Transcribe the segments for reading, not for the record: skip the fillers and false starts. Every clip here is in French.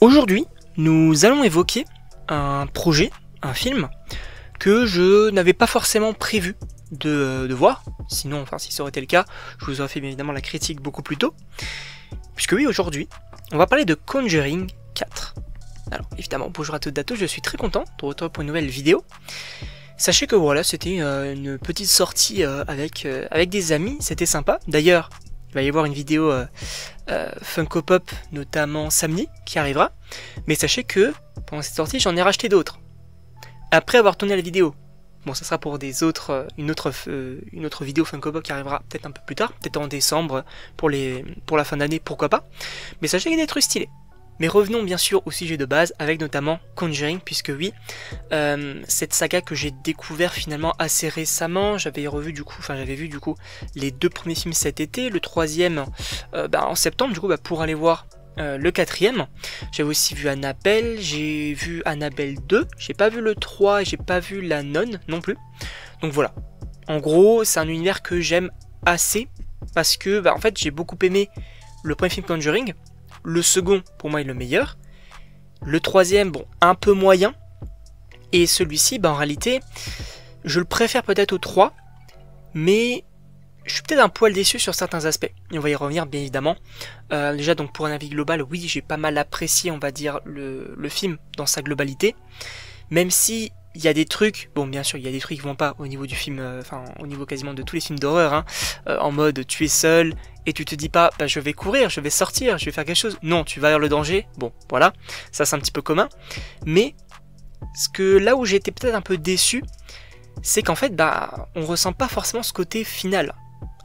Aujourd'hui, nous allons évoquer un projet, un film, que je n'avais pas forcément prévu de voir. Sinon, enfin, si ça aurait été le cas, je vous aurais fait bien évidemment la critique beaucoup plus tôt. Puisque oui, aujourd'hui, on va parler de Conjuring 4. Alors, évidemment, bonjour à toutes et à tous, je suis très content de vous retrouver pour une nouvelle vidéo. Sachez que voilà, c'était une petite sortie avec des amis, c'était sympa. D'ailleurs, il va y avoir une vidéo Funko Pop, notamment samedi, qui arrivera. Mais sachez que, pendant cette sortie, j'en ai racheté d'autres. Après avoir tourné la vidéo. Bon, ça sera pour des autres, une autre vidéo Funko Pop qui arrivera peut-être un peu plus tard, peut-être en décembre, pour la fin d'année, pourquoi pas. Mais sachez qu'il y a des trucs stylés. Mais revenons bien sûr au sujet de base, avec notamment Conjuring, puisque oui, cette saga que j'ai découvert finalement assez récemment, j'avais vu du coup les deux premiers films cet été, le troisième en septembre, du coup pour aller voir le quatrième. J'avais aussi vu Annabelle, j'ai vu Annabelle 2, j'ai pas vu le 3 et j'ai pas vu la nonne non plus. Donc voilà, en gros c'est un univers que j'aime assez, parce que en fait j'ai beaucoup aimé le premier film Conjuring. Le second, pour moi, est le meilleur. Le troisième, bon, un peu moyen. Et celui-ci, en réalité, je le préfère peut-être au 3. Mais je suis peut-être un poil déçu sur certains aspects. Et on va y revenir, bien évidemment. Déjà, donc, pour un avis global, oui, j'ai pas mal apprécié, on va dire, le film dans sa globalité. Même si il y a des trucs, bon, bien sûr, il y a des trucs qui vont pas au niveau du film, au niveau quasiment de tous les films d'horreur, hein, en mode tu es seul, et tu te dis pas, je vais courir, je vais sortir, je vais faire quelque chose. Non, tu vas vers le danger. Bon, voilà, ça c'est un petit peu commun. Mais là où j'ai été peut-être un peu déçu, c'est qu'en fait, on ressent pas forcément ce côté final.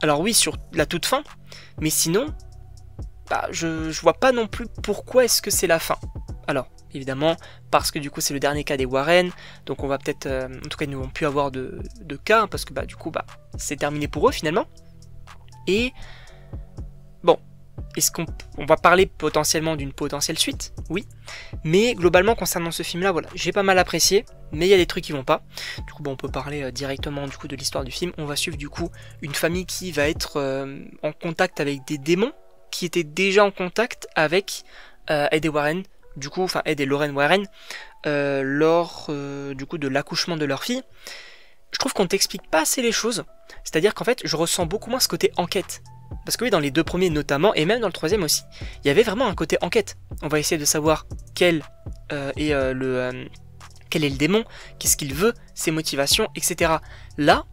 Alors oui, sur la toute fin, mais sinon, je vois pas non plus pourquoi est-ce que c'est la fin. Alors, évidemment, parce que du coup c'est le dernier cas des Warren, donc on va peut-être, en tout cas ils ne vont plus avoir de cas, parce que du coup c'est terminé pour eux finalement. Et bon, est-ce qu'on va parler potentiellement d'une potentielle suite? Oui, mais globalement concernant ce film là, voilà, j'ai pas mal apprécié, mais il y a des trucs qui vont pas. Du coup on peut parler directement du coup de l'histoire du film. On va suivre du coup une famille qui va être en contact avec des démons, qui étaient déjà en contact avec Ed et Warren, du coup, enfin Ed et Lorraine Warren, lors du coup de l'accouchement de leur fille. Je trouve qu'on t'explique pas assez les choses, c'est-à-dire qu'en fait je ressens beaucoup moins ce côté enquête. Parce que oui, dans les deux premiers notamment, et même dans le troisième aussi, il y avait vraiment un côté enquête. On va essayer de savoir quel est le démon, qu'est-ce qu'il veut, ses motivations, etc. Là,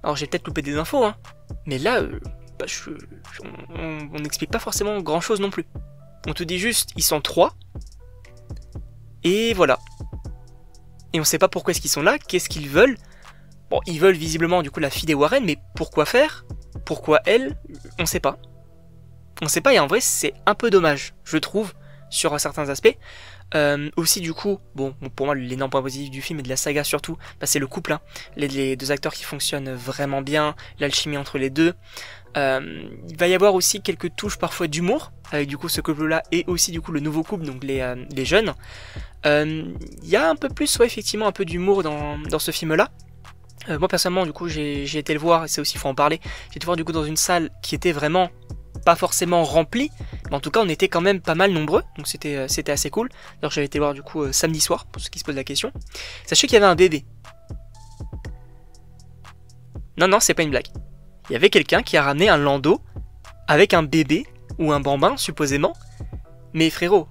alors j'ai peut-être loupé des infos, hein, mais là, on n'explique pas forcément grand-chose non plus. On te dit juste, ils sont 3, et voilà. Et on sait pas pourquoi est-ce qu'ils sont là, qu'est-ce qu'ils veulent. Bon, ils veulent visiblement du coup la fille des Warren, mais pourquoi faire? Pourquoi elle? On sait pas. On sait pas, et en vrai c'est un peu dommage, je trouve, sur certains aspects. Aussi du coup, bon, pour moi l'énorme point positif du film et de la saga surtout, c'est le couple, hein. Les deux acteurs qui fonctionnent vraiment bien, l'alchimie entre les deux. Il va y avoir aussi quelques touches parfois d'humour, avec du coup ce couple là et aussi du coup le nouveau couple, donc les jeunes. Il y a un peu plus, effectivement un peu d'humour dans ce film là. Moi personnellement du coup j'ai été le voir, et c'est aussi, il faut en parler, j'ai été le voir du coup dans une salle qui était vraiment pas forcément remplie, mais en tout cas on était quand même pas mal nombreux, donc c'était assez cool. D'ailleurs j'avais été le voir du coup samedi soir, pour ceux qui se posent la question. Sachez qu'il y avait un bébé. Non, c'est pas une blague. Il y avait quelqu'un qui a ramené un landau avec un bébé, ou un bambin supposément. Mais frérot,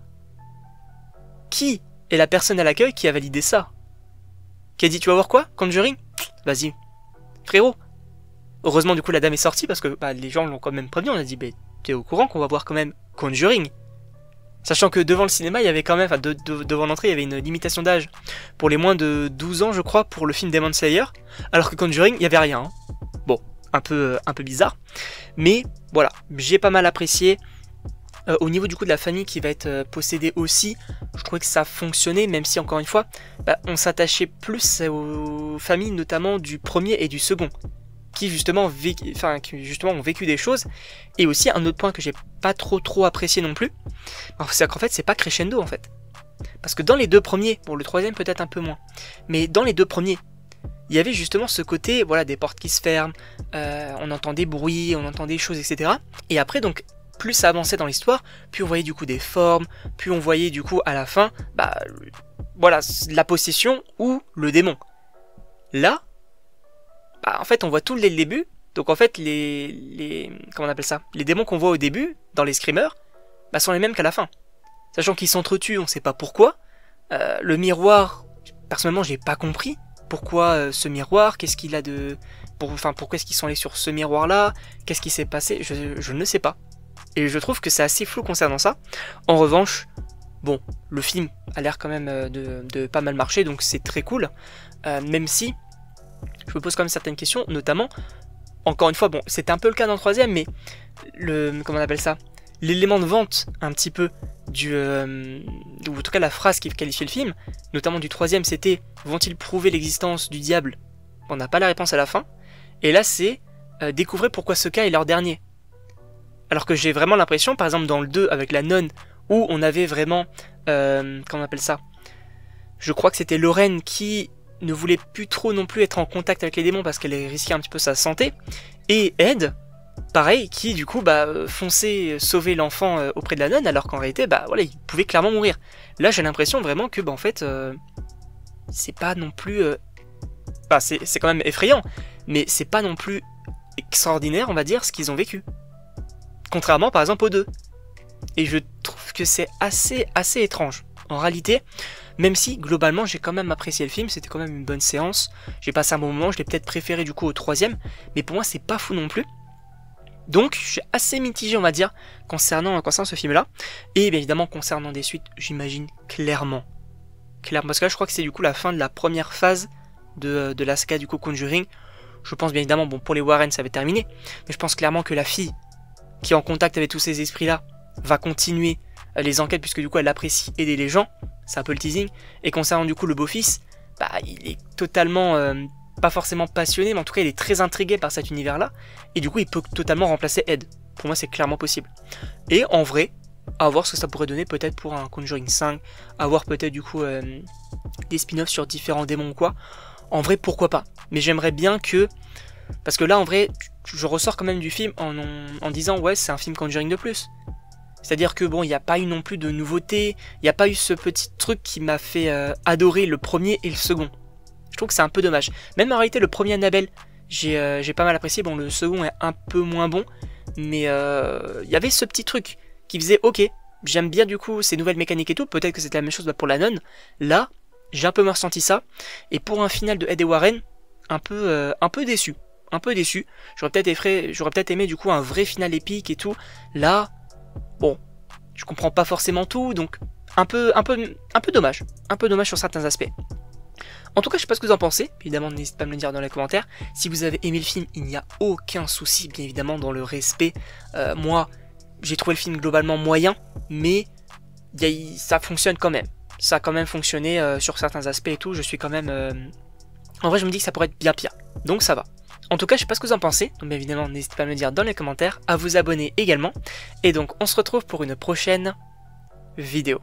qui est la personne à l'accueil qui a validé ça? Qui a dit tu vas voir quoi? Conjuring? Vas-y. Frérot. Heureusement du coup la dame est sortie, parce que les gens l'ont quand même prévenu. On a dit t'es au courant qu'on va voir quand même Conjuring? Sachant que devant le cinéma il y avait quand même, devant l'entrée il y avait une limitation d'âge pour les moins de 12 ans je crois, pour le film Demon Slayer, alors que Conjuring il y avait rien, hein. Bon, un peu bizarre, mais voilà, j'ai pas mal apprécié. Au niveau du coup de la famille qui va être possédée aussi, je trouvais que ça fonctionnait, même si encore une fois on s'attachait plus aux familles notamment du premier et du second, qui justement ont vécu des choses. Et aussi un autre point que j'ai pas trop apprécié non plus, c'est qu'en fait c'est pas crescendo en fait, parce que dans les deux premiers, bon le troisième peut-être un peu moins, mais dans les deux premiers il y avait justement ce côté, voilà, des portes qui se ferment, on entend des bruits, on entend des choses, etc. Et après donc plus ça avançait dans l'histoire, plus on voyait du coup des formes, plus on voyait du coup à la fin, bah voilà, la possession ou le démon. Là, bah en fait on voit tout dès le début, donc en fait comment on appelle ça, les démons qu'on voit au début, dans les screamers, bah sont les mêmes qu'à la fin. Sachant qu'ils s'entretuent, on sait pas pourquoi. Le miroir, personnellement j'ai pas compris. Pourquoi ce miroir, qu'est-ce qu'il a de... pourquoi est-ce qu'ils sont allés sur ce miroir-là, qu'est-ce qui s'est passé, je ne sais pas. Et je trouve que c'est assez flou concernant ça. En revanche, bon, le film a l'air quand même de pas mal marcher, donc c'est très cool. Même si, je me pose quand même certaines questions, notamment, encore une fois, bon, c'était un peu le cas dans le troisième, mais comment on appelle ça, l'élément de vente, un petit peu, ou en tout cas la phrase qui qualifiait le film, notamment du troisième, c'était « Vont-ils prouver l'existence du diable ?» On n'a pas la réponse à la fin. Et là, c'est « Découvrez pourquoi ce cas est leur dernier ». Alors que j'ai vraiment l'impression, par exemple dans le 2 avec la nonne, où on avait vraiment, comment on appelle ça, je crois que c'était Lorraine qui ne voulait plus trop non plus être en contact avec les démons parce qu'elle risquait un petit peu sa santé, et Ed, pareil, qui du coup fonçait sauver l'enfant auprès de la nonne, alors qu'en réalité, voilà, il pouvait clairement mourir. Là j'ai l'impression vraiment que en fait, c'est pas non plus... c'est quand même effrayant, mais c'est pas non plus extraordinaire, on va dire, ce qu'ils ont vécu. Contrairement par exemple aux deux. Et je trouve que c'est assez étrange. En réalité, même si globalement j'ai quand même apprécié le film, c'était quand même une bonne séance, j'ai passé un bon moment, je l'ai peut-être préféré du coup au troisième, mais pour moi c'est pas fou non plus. Donc je suis assez mitigé on va dire concernant ce film là. Et bien évidemment concernant des suites, j'imagine clairement, parce que là je crois que c'est du coup la fin de la première phase de la saga du coup Conjuring. Je pense bien évidemment, bon pour les Warren ça va être terminé, mais je pense clairement que la fille qui est en contact avec tous ces esprits là va continuer les enquêtes puisque du coup elle apprécie aider les gens, c'est un peu le teasing. Et concernant du coup le beau-fils, il est totalement pas forcément passionné, mais en tout cas il est très intrigué par cet univers là, et du coup il peut totalement remplacer Ed. Pour moi c'est clairement possible. Et en vrai, à voir ce que ça pourrait donner peut-être pour un Conjuring 5, à voir peut-être du coup des spin-offs sur différents démons ou quoi. En vrai pourquoi pas, mais j'aimerais bien que, parce que là en vrai je ressors quand même du film en disant ouais c'est un film Conjuring de plus. C'est-à-dire que bon, il n'y a pas eu non plus de nouveauté, il n'y a pas eu ce petit truc qui m'a fait adorer le premier et le second. Je trouve que c'est un peu dommage. Même en réalité, le premier Annabelle, j'ai pas mal apprécié. Bon, le second est un peu moins bon, mais il y avait ce petit truc qui faisait ok, j'aime bien du coup ces nouvelles mécaniques et tout. Peut-être que c'était la même chose pour la nonne. Là, j'ai un peu ressenti ça. Et pour un final de Ed et Warren, un peu déçu. Un peu déçu. J'aurais peut-être aimé du coup un vrai final épique et tout. Là, bon, je comprends pas forcément tout, donc un peu dommage. Un peu dommage sur certains aspects. En tout cas, je sais pas ce que vous en pensez. Évidemment, n'hésitez pas à me le dire dans les commentaires. Si vous avez aimé le film, il n'y a aucun souci, bien évidemment, dans le respect. Moi, j'ai trouvé le film globalement moyen, mais ça fonctionne quand même. Ça a quand même fonctionné sur certains aspects et tout. Je suis quand même... En vrai, je me dis que ça pourrait être bien pire. Donc ça va. En tout cas, je sais pas ce que vous en pensez. Donc bien évidemment, n'hésitez pas à me le dire dans les commentaires, à vous abonner également. Et donc, on se retrouve pour une prochaine vidéo.